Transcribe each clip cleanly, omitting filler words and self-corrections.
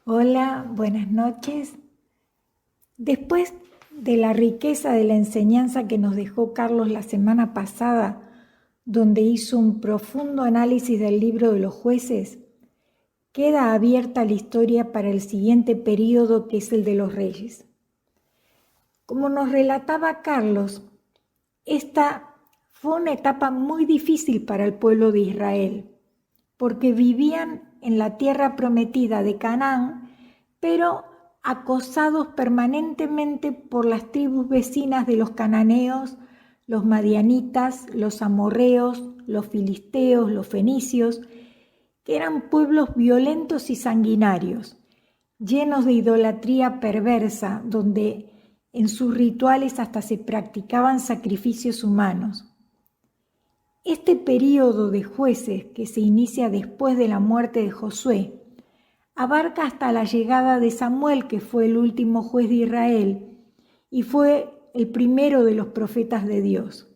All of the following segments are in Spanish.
Hola, buenas noches. Después de la riqueza de la enseñanza que nos dejó Carlos la semana pasada, donde hizo un profundo análisis del libro de los jueces, queda abierta la historia para el siguiente período, que es el de los reyes. Como nos relataba Carlos, esta fue una etapa muy difícil para el pueblo de Israel, porque vivían en la tierra prometida de Canaán, pero acosados permanentemente por las tribus vecinas de los cananeos, los madianitas, los amorreos, los filisteos, los fenicios, que eran pueblos violentos y sanguinarios, llenos de idolatría perversa, donde en sus rituales hasta se practicaban sacrificios humanos. Este período de jueces, que se inicia después de la muerte de Josué, abarca hasta la llegada de Samuel, que fue el último juez de Israel y fue el primero de los profetas de Dios.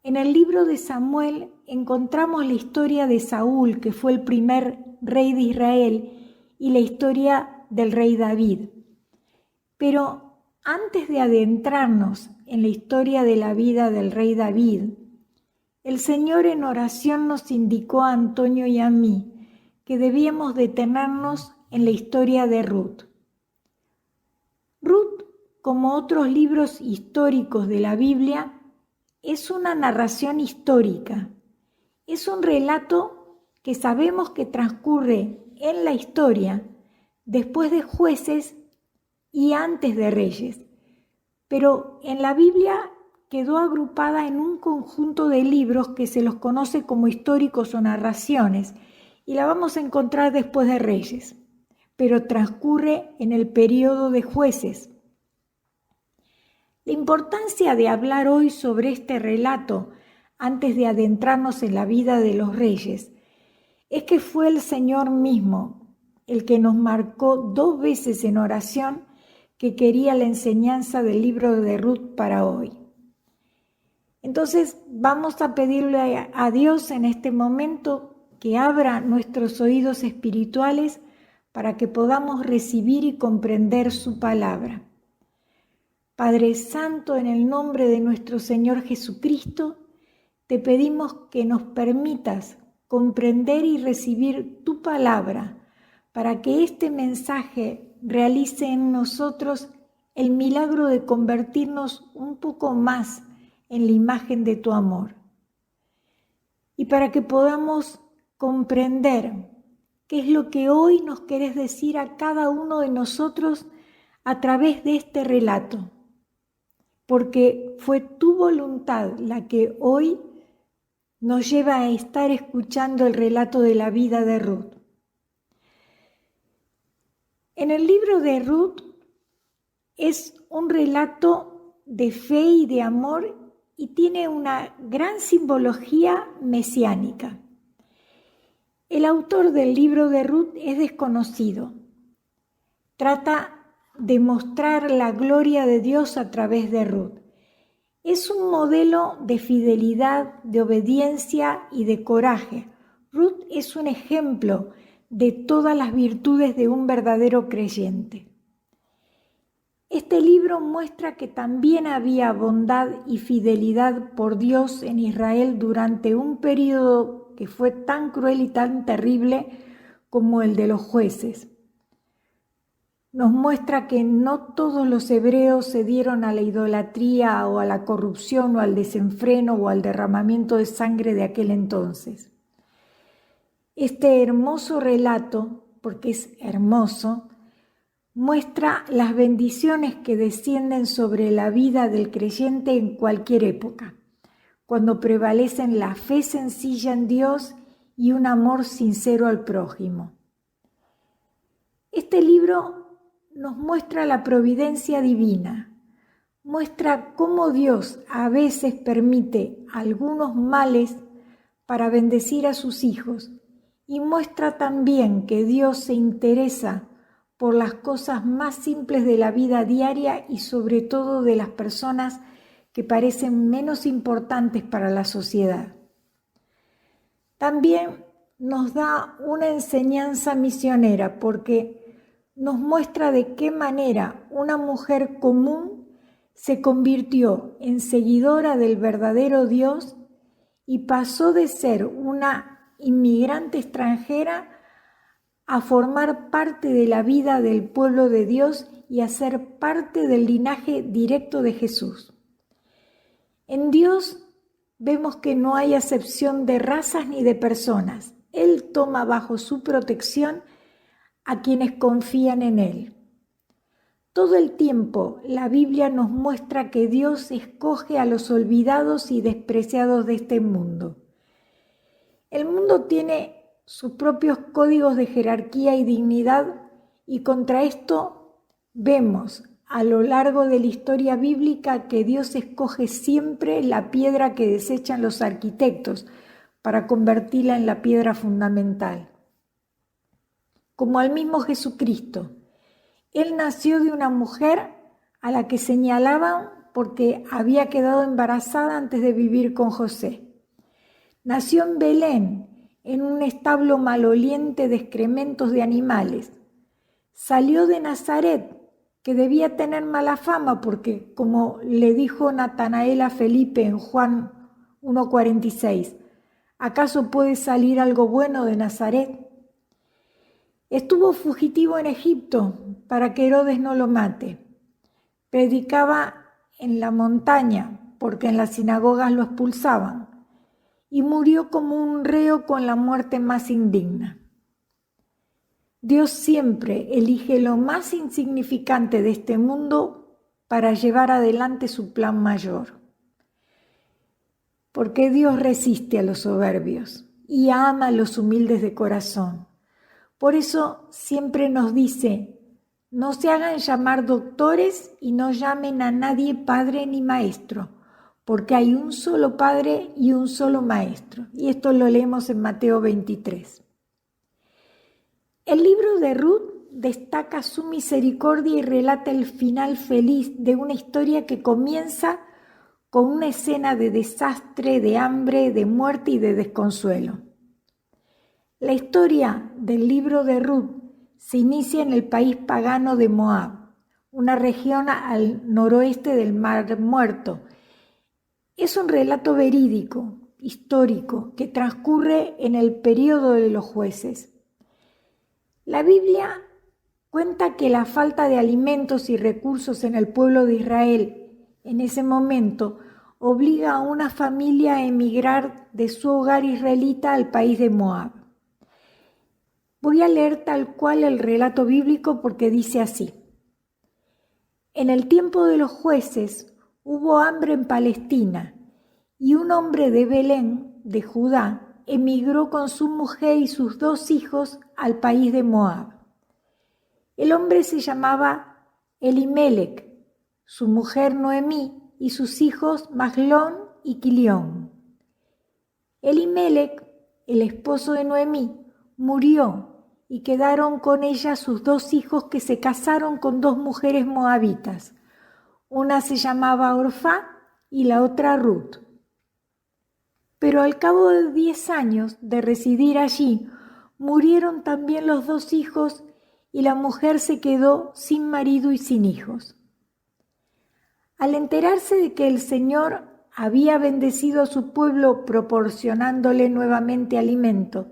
En el libro de Samuel encontramos la historia de Saúl, que fue el primer rey de Israel, y la historia del rey David. Pero antes de adentrarnos en la historia de la vida del rey David, el Señor en oración nos indicó a Antonio y a mí que debíamos detenernos en la historia de Ruth. Ruth, como otros libros históricos de la Biblia, es una narración histórica. Es un relato que sabemos que transcurre en la historia después de jueces y antes de reyes, pero en la Biblia quedó agrupada en un conjunto de libros que se los conoce como históricos o narraciones, y la vamos a encontrar después de Reyes, pero transcurre en el periodo de jueces. La importancia de hablar hoy sobre este relato, antes de adentrarnos en la vida de los reyes, es que fue el Señor mismo el que nos marcó 2 veces en oración que quería la enseñanza del libro de Ruth para hoy. Entonces vamos a pedirle a Dios en este momento que abra nuestros oídos espirituales para que podamos recibir y comprender su palabra. Padre Santo, en el nombre de nuestro Señor Jesucristo, te pedimos que nos permitas comprender y recibir tu palabra para que este mensaje realice en nosotros el milagro de convertirnos un poco más en la imagen de tu amor. Y para que podamos comprender qué es lo que hoy nos querés decir a cada uno de nosotros a través de este relato, porque fue tu voluntad la que hoy nos lleva a estar escuchando el relato de la vida de Ruth. En el libro de Ruth es un relato de fe y de amor y tiene una gran simbología mesiánica. El autor del libro de Ruth es desconocido. Trata de mostrar la gloria de Dios a través de Ruth. Es un modelo de fidelidad, de obediencia y de coraje. Ruth es un ejemplo de todas las virtudes de un verdadero creyente. Este libro muestra que también había bondad y fidelidad por Dios en Israel durante un periodo que fue tan cruel y tan terrible como el de los jueces. Nos muestra que no todos los hebreos se dieron a la idolatría o a la corrupción o al desenfreno o al derramamiento de sangre de aquel entonces. Este hermoso relato, porque es hermoso, muestra las bendiciones que descienden sobre la vida del creyente en cualquier época, cuando prevalecen la fe sencilla en Dios y un amor sincero al prójimo. Este libro nos muestra la providencia divina, muestra cómo Dios a veces permite algunos males para bendecir a sus hijos, y muestra también que Dios se interesa por las cosas más simples de la vida diaria y sobre todo de las personas que parecen menos importantes para la sociedad. También nos da una enseñanza misionera porque nos muestra de qué manera una mujer común se convirtió en seguidora del verdadero Dios y pasó de ser una inmigrante extranjera a formar parte de la vida del pueblo de Dios y a ser parte del linaje directo de Jesús. En Dios vemos que no hay acepción de razas ni de personas. Él toma bajo su protección a quienes confían en Él. Todo el tiempo la Biblia nos muestra que Dios escoge a los olvidados y despreciados de este mundo. El mundo tiene sus propios códigos de jerarquía y dignidad y contra esto vemos a lo largo de la historia bíblica que Dios escoge siempre la piedra que desechan los arquitectos para convertirla en la piedra fundamental. Como al mismo Jesucristo, Él nació de una mujer a la que señalaban porque había quedado embarazada antes de vivir con José. Nació en Belén, en un establo maloliente de excrementos de animales. Salió de Nazaret, que debía tener mala fama porque, como le dijo Natanael a Felipe en Juan 1:46, ¿acaso puede salir algo bueno de Nazaret? Estuvo fugitivo en Egipto para que Herodes no lo mate. Predicaba en la montaña porque en las sinagogas lo expulsaban y murió como un reo con la muerte más indigna. Dios siempre elige lo más insignificante de este mundo para llevar adelante su plan mayor. Porque Dios resiste a los soberbios y ama a los humildes de corazón. Por eso siempre nos dice, no se hagan llamar doctores y no llamen a nadie padre ni maestro, porque hay un solo Padre y un solo Maestro. Y esto lo leemos en Mateo 23. El libro de Ruth destaca su misericordia y relata el final feliz de una historia que comienza con una escena de desastre, de hambre, de muerte y de desconsuelo. La historia del libro de Ruth se inicia en el país pagano de Moab, una región al noroeste del Mar Muerto. Es un relato verídico, histórico, que transcurre en el período de los jueces. La Biblia cuenta que la falta de alimentos y recursos en el pueblo de Israel en ese momento obliga a una familia a emigrar de su hogar israelita al país de Moab. Voy a leer tal cual el relato bíblico porque dice así. En el tiempo de los jueces hubo hambre en Palestina y un hombre de Belén, de Judá, emigró con su mujer y sus 2 hijos al país de Moab. El hombre se llamaba Elimelec, su mujer Noemí y sus hijos Maglón y Quilión. Elimelec, el esposo de Noemí, murió y quedaron con ella sus 2 hijos que se casaron con 2 mujeres moabitas. Una se llamaba Orfá y la otra Ruth. Pero al cabo de 10 años de residir allí, murieron también los 2 hijos y la mujer se quedó sin marido y sin hijos. Al enterarse de que el Señor había bendecido a su pueblo proporcionándole nuevamente alimento,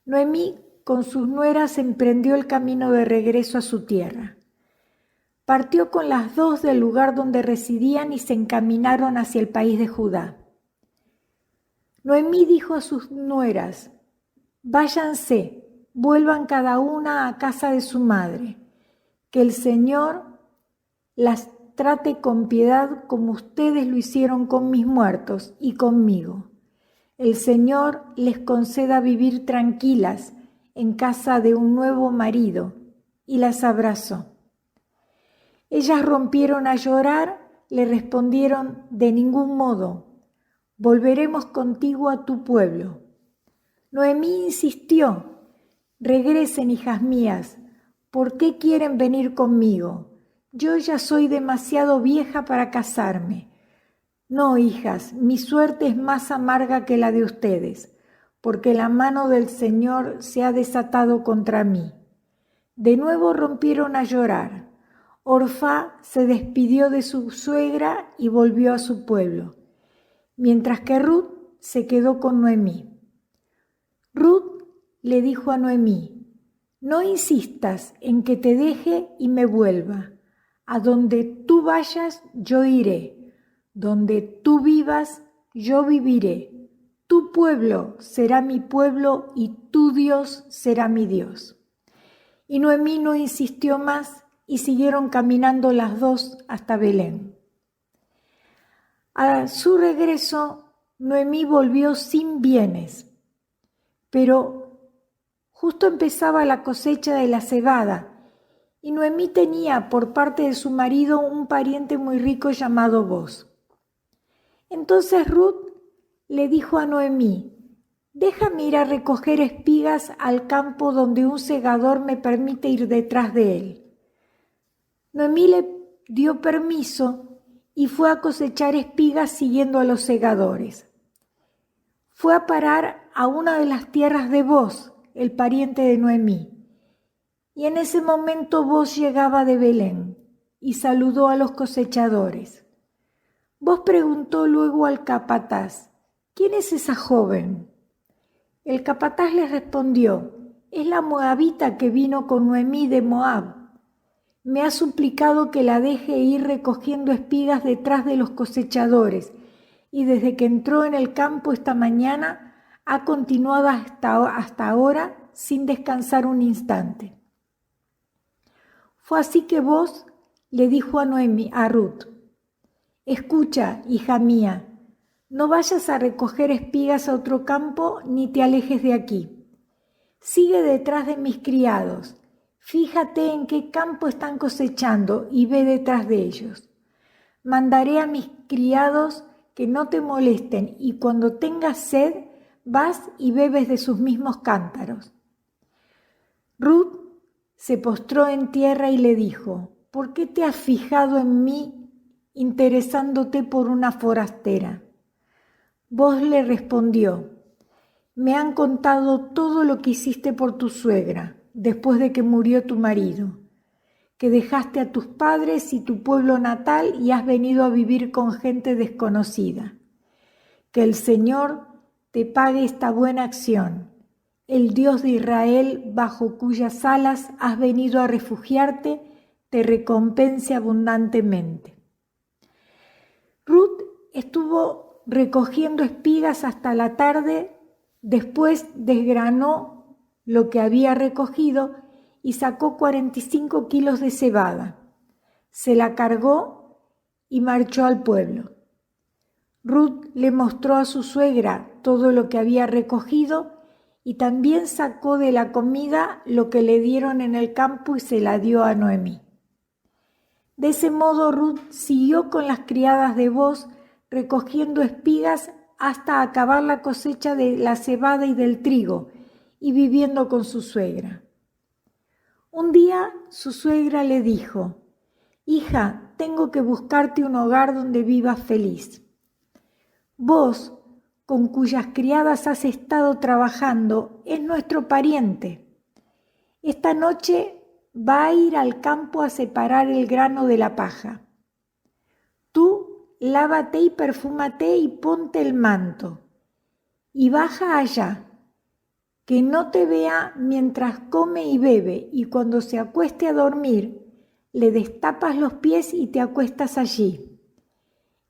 Noemí con sus nueras emprendió el camino de regreso a su tierra. Partió con las 2 del lugar donde residían y se encaminaron hacia el país de Judá. Noemí dijo a sus nueras, váyanse, vuelvan cada una a casa de su madre, que el Señor las trate con piedad como ustedes lo hicieron con mis muertos y conmigo. El Señor les conceda vivir tranquilas en casa de un nuevo marido, y las abrazó. Ellas rompieron a llorar, le respondieron, de ningún modo, volveremos contigo a tu pueblo. Noemí insistió, regresen, hijas mías, ¿por qué quieren venir conmigo? Yo ya soy demasiado vieja para casarme. No, hijas, mi suerte es más amarga que la de ustedes, porque la mano del Señor se ha desatado contra mí. De nuevo rompieron a llorar. Orfá se despidió de su suegra y volvió a su pueblo, mientras que Ruth se quedó con Noemí. Ruth le dijo a Noemí: no insistas en que te deje y me vuelva. A donde tú vayas, yo iré. Donde tú vivas, yo viviré. Tu pueblo será mi pueblo y tu Dios será mi Dios. Y Noemí no insistió más y siguieron caminando las dos hasta Belén. A su regreso, Noemí volvió sin bienes, pero justo empezaba la cosecha de la cebada y Noemí tenía por parte de su marido un pariente muy rico llamado Booz. Entonces Ruth le dijo a Noemí: déjame ir a recoger espigas al campo donde un segador me permite ir detrás de él. Noemí le dio permiso y fue a cosechar espigas siguiendo a los segadores. Fue a parar a una de las tierras de Booz, el pariente de Noemí. Y en ese momento Booz llegaba de Belén y saludó a los cosechadores. Booz preguntó luego al capataz: ¿quién es esa joven? El capataz le respondió: es la moabita que vino con Noemí de Moab. Me ha suplicado que la deje ir recogiendo espigas detrás de los cosechadores, y desde que entró en el campo esta mañana ha continuado hasta ahora sin descansar un instante. Fue así que Booz le dijo a Noemí, a Ruth: escucha, hija mía, no vayas a recoger espigas a otro campo ni te alejes de aquí. Sigue detrás de mis criados. Fíjate en qué campo están cosechando y ve detrás de ellos. Mandaré a mis criados que no te molesten y cuando tengas sed vas y bebes de sus mismos cántaros. Ruth se postró en tierra y le dijo: ¿por qué te has fijado en mí interesándote por una forastera? Booz le respondió: me han contado todo lo que hiciste por tu suegra después de que murió tu marido, que dejaste a tus padres y tu pueblo natal y has venido a vivir con gente desconocida. Que el Señor te pague esta buena acción. El Dios de Israel, bajo cuyas alas has venido a refugiarte, te recompense abundantemente. Ruth estuvo recogiendo espigas hasta la tarde, después desgranó lo que había recogido y sacó 45 kilos de cebada. Se la cargó y marchó al pueblo. Ruth le mostró a su suegra todo lo que había recogido y también sacó de la comida lo que le dieron en el campo y se la dio a Noemí. De ese modo Ruth siguió con las criadas de Booz recogiendo espigas hasta acabar la cosecha de la cebada y del trigo y viviendo con su suegra. Un día su suegra le dijo: hija, tengo que buscarte un hogar donde vivas feliz. Booz, con cuyas criadas has estado trabajando, es nuestro pariente. Esta noche va a ir al campo a separar el grano de la paja. Tú lávate y perfúmate y ponte el manto, y baja allá, que no te vea mientras come y bebe, y cuando se acueste a dormir, le destapas los pies y te acuestas allí.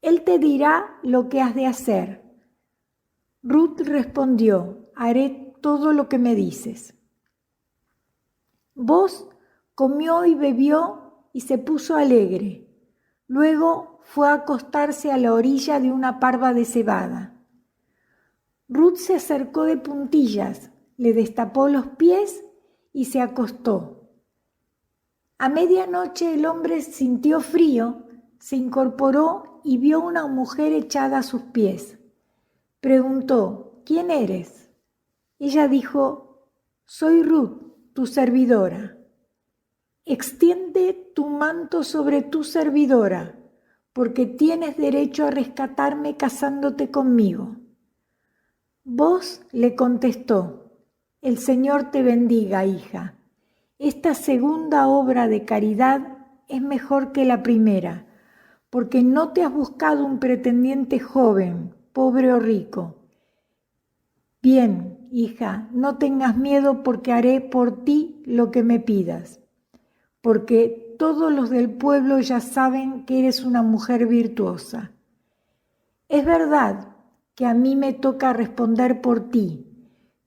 Él te dirá lo que has de hacer. Ruth respondió: haré todo lo que me dices. Booz comió y bebió y se puso alegre. Luego fue a acostarse a la orilla de una parva de cebada. Ruth se acercó de puntillas, le destapó los pies y se acostó. A medianoche el hombre sintió frío, se incorporó y vio una mujer echada a sus pies. Preguntó: ¿quién eres? Ella dijo: soy Ruth, tu servidora. Extiende tu manto sobre tu servidora, porque tienes derecho a rescatarme casándote conmigo. Vos le contestó: el Señor te bendiga, hija. Esta segunda obra de caridad es mejor que la primera, porque no te has buscado un pretendiente joven, pobre o rico. Bien, hija, no tengas miedo porque haré por ti lo que me pidas, porque todos los del pueblo ya saben que eres una mujer virtuosa. Es verdad que a mí me toca responder por ti,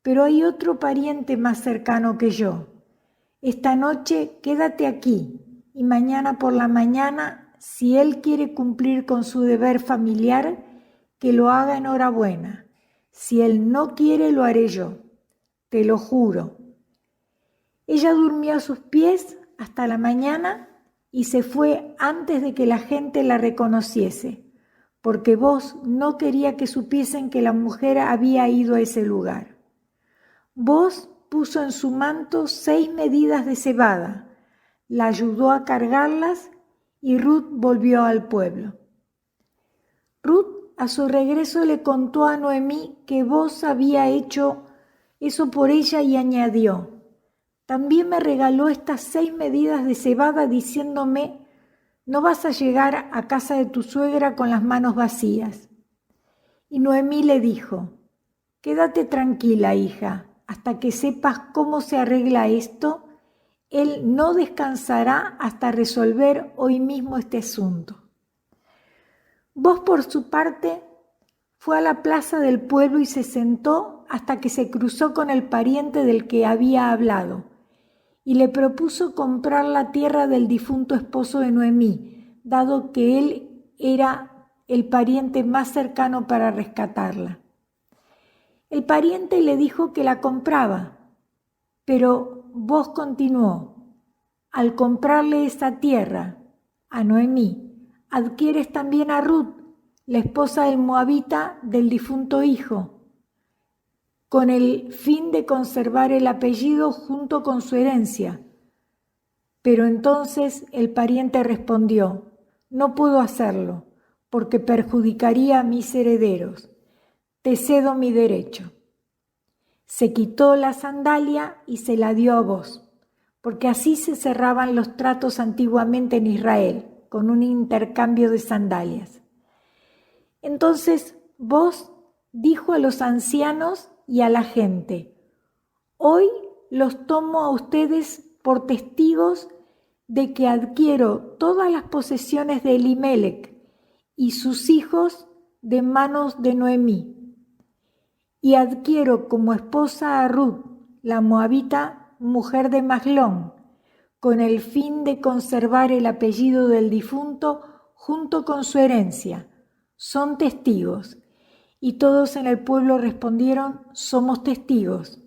pero hay otro pariente más cercano que yo. Esta noche quédate aquí y mañana por la mañana, si él quiere cumplir con su deber familiar, que lo haga enhorabuena. Si él no quiere, lo haré yo, te lo juro. Ella durmió a sus pies hasta la mañana y se fue antes de que la gente la reconociese, porque vos no quería que supiesen que la mujer había ido a ese lugar. Vos puso en su manto 6 medidas de cebada, la ayudó a cargarlas y Ruth volvió al pueblo. Ruth a su regreso le contó a Noemí que vos había hecho eso por ella y añadió: también me regaló estas 6 medidas de cebada diciéndome: no vas a llegar a casa de tu suegra con las manos vacías. Y Noemí le dijo: quédate tranquila, hija, hasta que sepas cómo se arregla esto. Él no descansará hasta resolver hoy mismo este asunto. Vos, por su parte, fue a la plaza del pueblo y se sentó hasta que se cruzó con el pariente del que había hablado y le propuso comprar la tierra del difunto esposo de Noemí, dado que él era el pariente más cercano para rescatarla. El pariente le dijo que la compraba, pero vos continuó: al comprarle esa tierra a Noemí, adquieres también a Ruth, la esposa del moabita del difunto hijo, con el fin de conservar el apellido junto con su herencia. Pero entonces el pariente respondió: no puedo hacerlo, porque perjudicaría a mis herederos. Te cedo mi derecho. Se quitó la sandalia y se la dio a vos, porque así se cerraban los tratos antiguamente en Israel, con un intercambio de sandalias. Entonces vos dijo a los ancianos y a la gente: hoy los tomo a ustedes por testigos de que adquiero todas las posesiones de Elimelec y sus hijos de manos de Noemí, y adquiero como esposa a Ruth, la moabita, mujer de Mahlón, con el fin de conservar el apellido del difunto junto con su herencia. Son testigos. Y todos en el pueblo respondieron: somos testigos.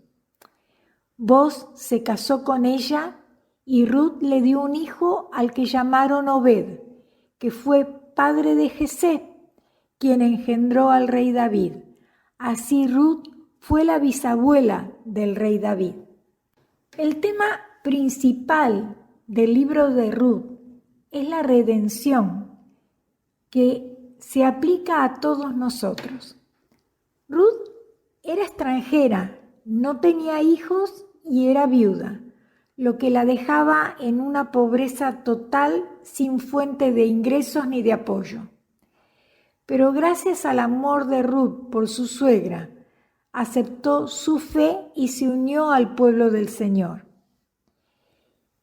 Vos se casó con ella y Ruth le dio un hijo al que llamaron Obed, que fue padre de Jesé, quien engendró al rey David. Así Ruth fue la bisabuela del rey David. El tema principal del libro de Ruth es la redención que se aplica a todos nosotros. Ruth era extranjera, no tenía hijos y era viuda, lo que la dejaba en una pobreza total sin fuente de ingresos ni de apoyo. Pero gracias al amor de Ruth por su suegra, aceptó su fe y se unió al pueblo del Señor.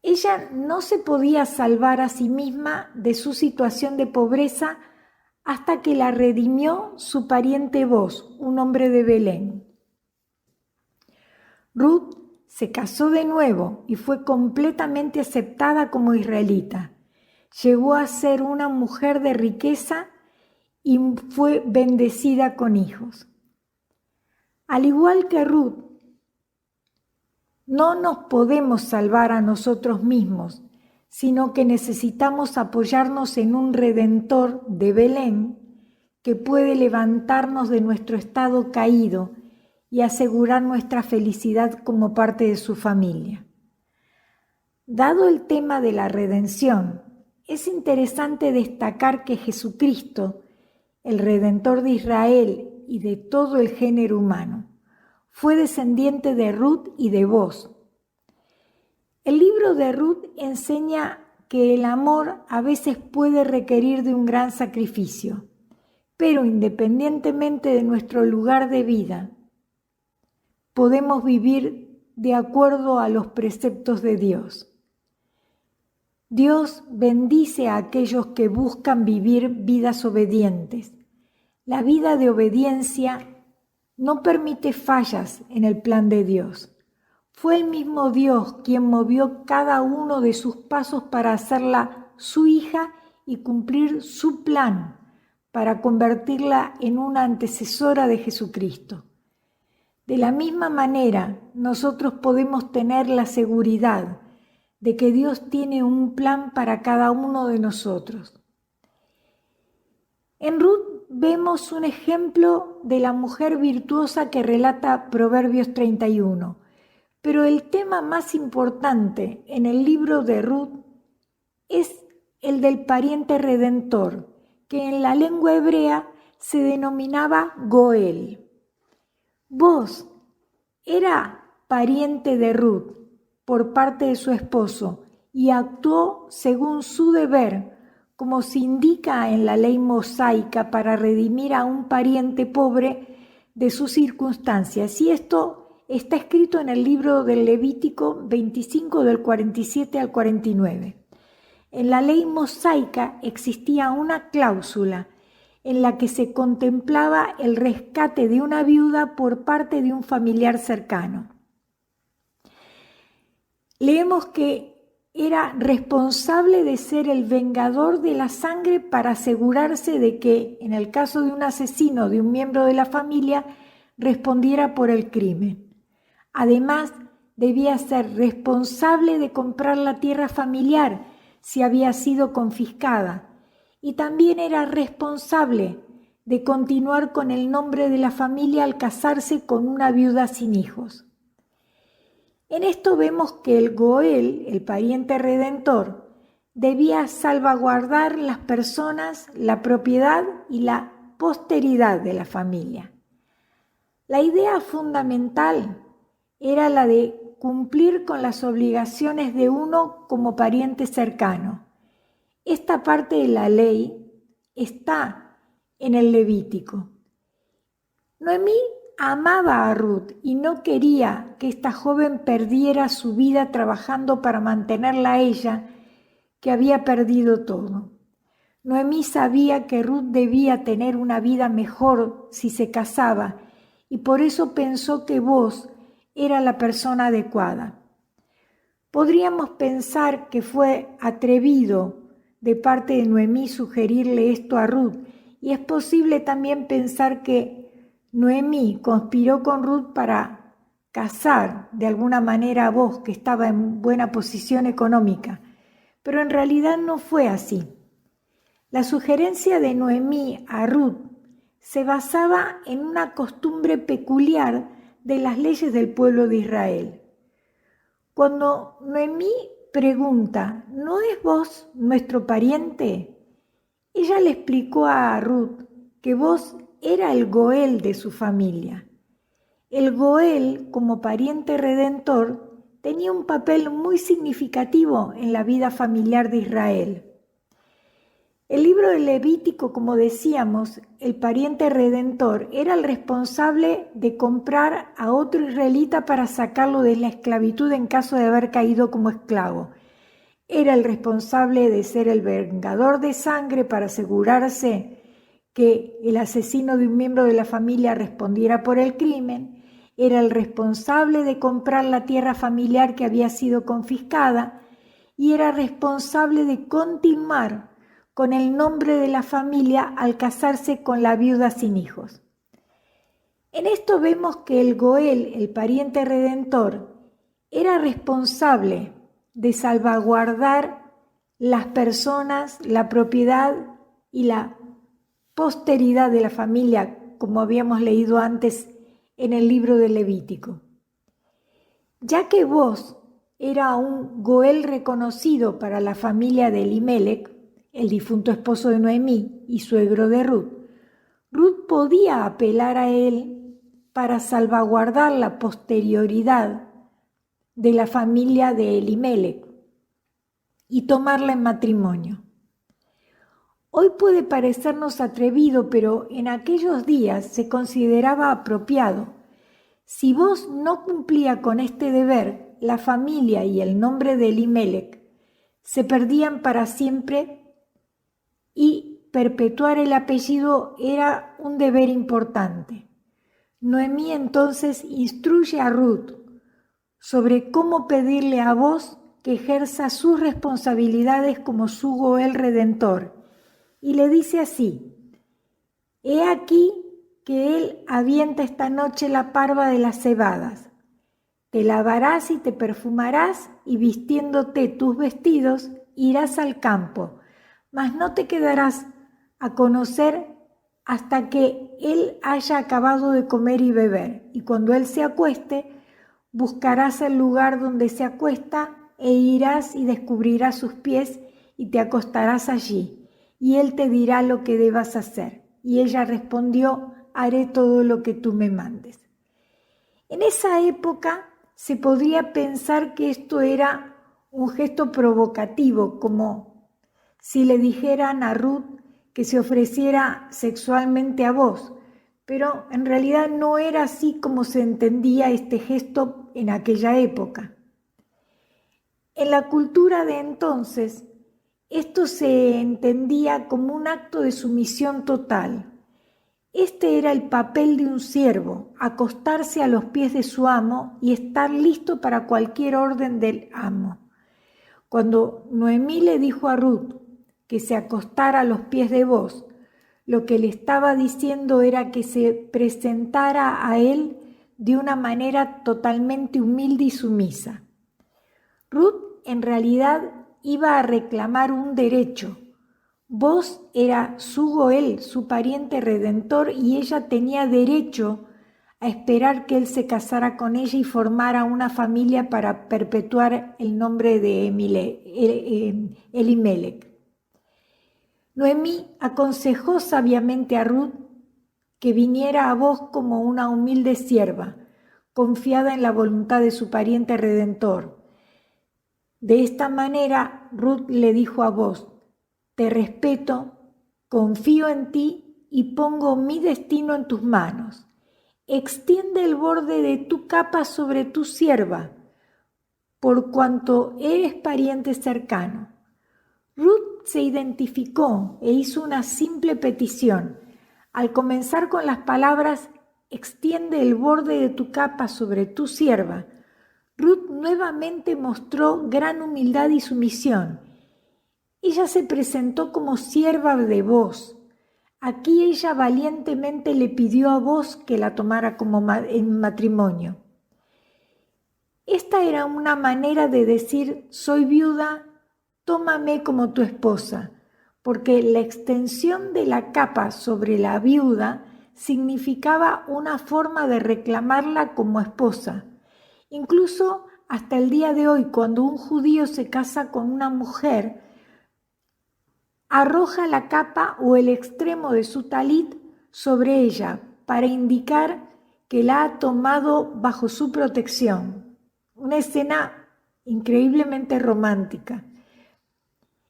Ella no se podía salvar a sí misma de su situación de pobreza hasta que la redimió su pariente Boz, un hombre de Belén. Ruth se casó de nuevo y fue completamente aceptada como israelita. Llegó a ser una mujer de riqueza y fue bendecida con hijos. Al igual que Ruth, no nos podemos salvar a nosotros mismos, sino que necesitamos apoyarnos en un Redentor de Belén que puede levantarnos de nuestro estado caído y asegurar nuestra felicidad como parte de su familia. Dado el tema de la redención, es interesante destacar que Jesucristo, el Redentor de Israel y de todo el género humano. Fue descendiente de Ruth y de Booz. El libro de Ruth enseña que el amor a veces puede requerir de un gran sacrificio, pero independientemente de nuestro lugar de vida, podemos vivir de acuerdo a los preceptos de Dios. Dios bendice a aquellos que buscan vivir vidas obedientes. La vida de obediencia no permite fallas en el plan de Dios. Fue el mismo Dios quien movió cada uno de sus pasos para hacerla su hija y cumplir su plan para convertirla en una antecesora de Jesucristo. De la misma manera, nosotros podemos tener la seguridad de que Dios tiene un plan para cada uno de nosotros. En Ruth vemos un ejemplo de la mujer virtuosa que relata Proverbios 31, pero el tema más importante en el libro de Ruth es el del pariente redentor, que en la lengua hebrea se denominaba Goel. Booz era pariente de Ruth por parte de su esposo y actuó según su deber, como se indica en la ley mosaica, para redimir a un pariente pobre de sus circunstancias. Y esto está escrito en el libro del Levítico 25 del 47 al 49. En la ley mosaica existía una cláusula en la que se contemplaba el rescate de una viuda por parte de un familiar cercano. Leemos que era responsable de ser el vengador de la sangre para asegurarse de que, en el caso de un asesino de un miembro de la familia, respondiera por el crimen. Además, debía ser responsable de comprar la tierra familiar si había sido confiscada, y también era responsable de continuar con el nombre de la familia al casarse con una viuda sin hijos. En esto vemos que el Goel, el pariente redentor, debía salvaguardar las personas, la propiedad y la posteridad de la familia. La idea fundamental era la de cumplir con las obligaciones de uno como pariente cercano. Esta parte de la ley está en el Levítico. Noemí amaba a Ruth y no quería que esta joven perdiera su vida trabajando para mantenerla a ella, que había perdido todo. Noemí sabía que Ruth debía tener una vida mejor si se casaba y por eso pensó que Booz era la persona adecuada. Podríamos pensar que fue atrevido de parte de Noemí sugerirle esto a Ruth, y es posible también pensar que Noemí conspiró con Ruth para casar de alguna manera a Booz, que estaba en buena posición económica, pero en realidad no fue así. La sugerencia de Noemí a Ruth se basaba en una costumbre peculiar de las leyes del pueblo de Israel. Cuando Noemí pregunta, ¿no es Booz nuestro pariente?, ella le explicó a Ruth que Booz era el Goel de su familia. El Goel, como pariente redentor, tenía un papel muy significativo en la vida familiar de Israel. El libro del Levítico, como decíamos, el pariente redentor era el responsable de comprar a otro israelita para sacarlo de la esclavitud en caso de haber caído como esclavo. Era el responsable de ser el vengador de sangre para asegurarse que el asesino de un miembro de la familia respondiera por el crimen. Era el responsable de comprar la tierra familiar que había sido confiscada y era responsable de continuar con el nombre de la familia al casarse con la viuda sin hijos. En esto vemos que el Goel, el pariente redentor, era responsable de salvaguardar las personas, la propiedad y la posteridad de la familia, como habíamos leído antes en el libro del Levítico. Ya que Booz era un Goel reconocido para la familia de Elimelec, el difunto esposo de Noemí y suegro de Ruth, Ruth podía apelar a él para salvaguardar la posterioridad de la familia de Elimelec y tomarla en matrimonio. Hoy puede parecernos atrevido, pero en aquellos días se consideraba apropiado. Si vos no cumplía con este deber, la familia y el nombre de Elimelec se perdían para siempre y perpetuar el apellido era un deber importante. Noemí entonces instruye a Ruth sobre cómo pedirle a vos que ejerza sus responsabilidades como su Goel redentor. Y le dice así: he aquí que él avienta esta noche la parva de las cebadas. Te lavarás y te perfumarás, y vistiéndote tus vestidos irás al campo, mas no te quedarás a conocer hasta que él haya acabado de comer y beber. Y cuando él se acueste, buscarás el lugar donde se acuesta e irás y descubrirás sus pies y te acostarás allí, y él te dirá lo que debas hacer. Y ella respondió: haré todo lo que tú me mandes. En esa época se podría pensar que esto era un gesto provocativo, como si le dijeran a Ruth que se ofreciera sexualmente a vos, pero en realidad no era así como se entendía este gesto en aquella época. En la cultura de entonces, esto se entendía como un acto de sumisión total. Este era el papel de un siervo: acostarse a los pies de su amo y estar listo para cualquier orden del amo. Cuando Noemí le dijo a Ruth que se acostara a los pies de vos, lo que le estaba diciendo era que se presentara a él de una manera totalmente humilde y sumisa. Ruth en realidad iba a reclamar un derecho. Vos era su Goel, su pariente redentor, y ella tenía derecho a esperar que él se casara con ella y formara una familia para perpetuar el nombre de Elimelec. Noemí aconsejó sabiamente a Ruth que viniera a vos como una humilde sierva, confiada en la voluntad de su pariente redentor. De esta manera, Ruth le dijo a vos: te respeto, confío en ti y pongo mi destino en tus manos. Extiende el borde de tu capa sobre tu sierva, por cuanto eres pariente cercano. Ruth se identificó e hizo una simple petición. Al comenzar con las palabras extiende el borde de tu capa sobre tu sierva, Ruth nuevamente mostró gran humildad y sumisión. Ella se presentó como sierva de vos. Aquí ella valientemente le pidió a vos que la tomara como en matrimonio. Esta era una manera de decir: soy viuda, tómame como tu esposa, porque la extensión de la capa sobre la viuda significaba una forma de reclamarla como esposa. Incluso hasta el día de hoy, cuando un judío se casa con una mujer, arroja la capa o el extremo de su talit sobre ella para indicar que la ha tomado bajo su protección. Una escena increíblemente romántica.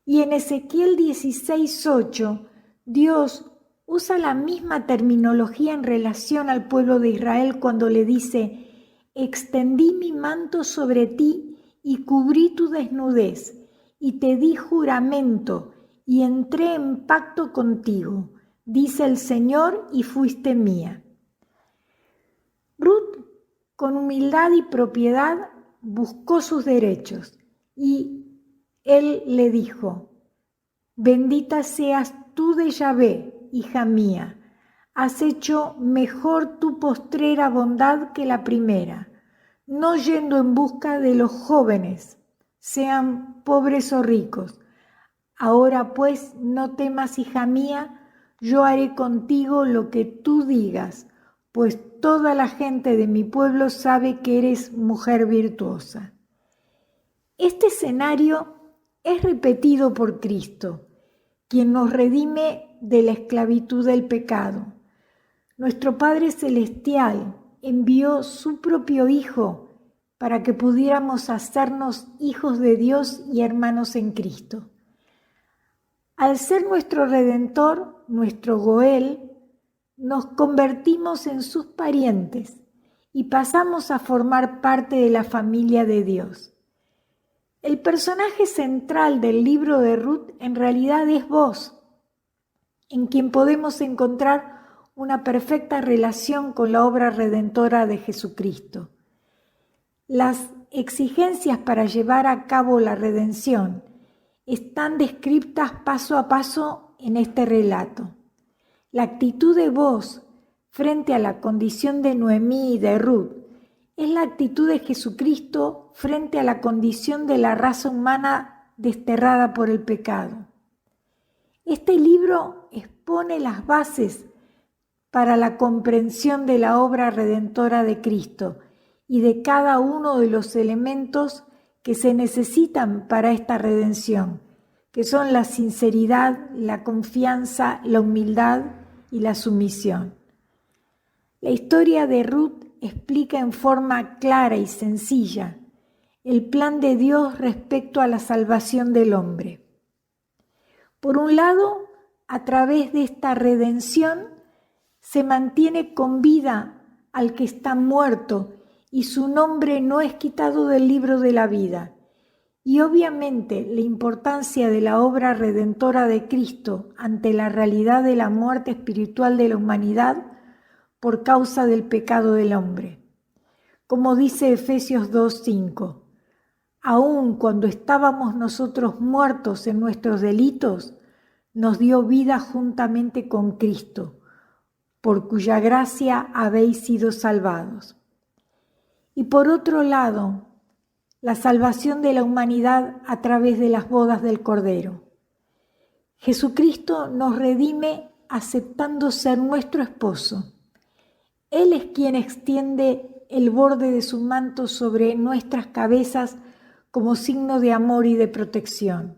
Y en Ezequiel 16:8, Dios usa la misma terminología en relación al pueblo de Israel cuando le dice: extendí mi manto sobre ti y cubrí tu desnudez, y te di juramento, y entré en pacto contigo, dice el Señor, y fuiste mía. Ruth, con humildad y propiedad, buscó sus derechos, y él le dijo: bendita seas tú de Yahvé, hija mía. Has hecho mejor tu postrera bondad que la primera, no yendo en busca de los jóvenes, sean pobres o ricos. Ahora pues no temas, hija mía, yo haré contigo lo que tú digas, pues toda la gente de mi pueblo sabe que eres mujer virtuosa. Este escenario es repetido por Cristo, quien nos redime de la esclavitud del pecado. nuestro Padre Celestial envió su propio Hijo para que pudiéramos hacernos hijos de Dios y hermanos en Cristo. Al ser nuestro Redentor, nuestro Goel, nos convertimos en sus parientes y pasamos a formar parte de la familia de Dios. El personaje central del libro de Ruth en realidad es vos, en quien podemos encontrar una perfecta relación con la obra redentora de Jesucristo. Las exigencias para llevar a cabo la redención están descritas paso a paso en este relato. La actitud de vos frente a la condición de Noemí y de Ruth es la actitud de Jesucristo frente a la condición de la raza humana desterrada por el pecado. Este libro expone las bases para la comprensión de la obra redentora de Cristo y de cada uno de los elementos que se necesitan para esta redención, que son la sinceridad, la confianza, la humildad y la sumisión. La historia de Ruth explica en forma clara y sencilla el plan de Dios respecto a la salvación del hombre. Por un lado, a través de esta redención se mantiene con vida al que está muerto y su nombre no es quitado del libro de la vida. Y obviamente la importancia de la obra redentora de Cristo ante la realidad de la muerte espiritual de la humanidad por causa del pecado del hombre. Como dice Efesios 2:5, aun cuando estábamos nosotros muertos en nuestros delitos, nos dio vida juntamente con Cristo, por cuya gracia habéis sido salvados. Y por otro lado, la salvación de la humanidad a través de las bodas del Cordero. Jesucristo nos redime aceptando ser nuestro esposo. Él es quien extiende el borde de su manto sobre nuestras cabezas como signo de amor y de protección.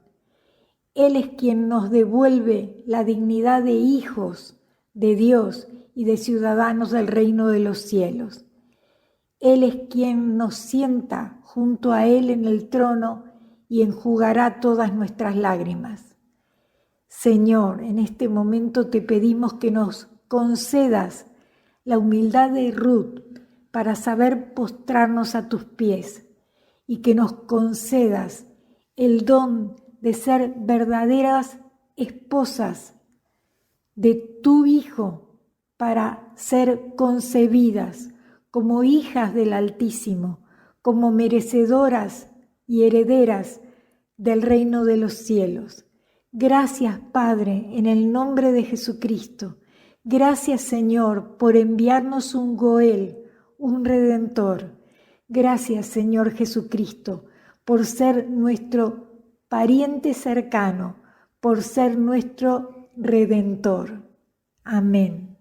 Él es quien nos devuelve la dignidad de hijos de Dios y de ciudadanos del reino de los cielos. Él es quien nos sienta junto a Él en el trono y enjugará todas nuestras lágrimas. Señor, en este momento te pedimos que nos concedas la humildad de Ruth para saber postrarnos a tus pies y que nos concedas el don de ser verdaderas esposas de tu Hijo para ser concebidas como hijas del Altísimo, como merecedoras y herederas del reino de los cielos. Gracias, Padre, en el nombre de Jesucristo. Gracias, Señor, por enviarnos un Goel, un Redentor. Gracias, Señor Jesucristo, por ser nuestro pariente cercano, por ser nuestro Redentor. Amén.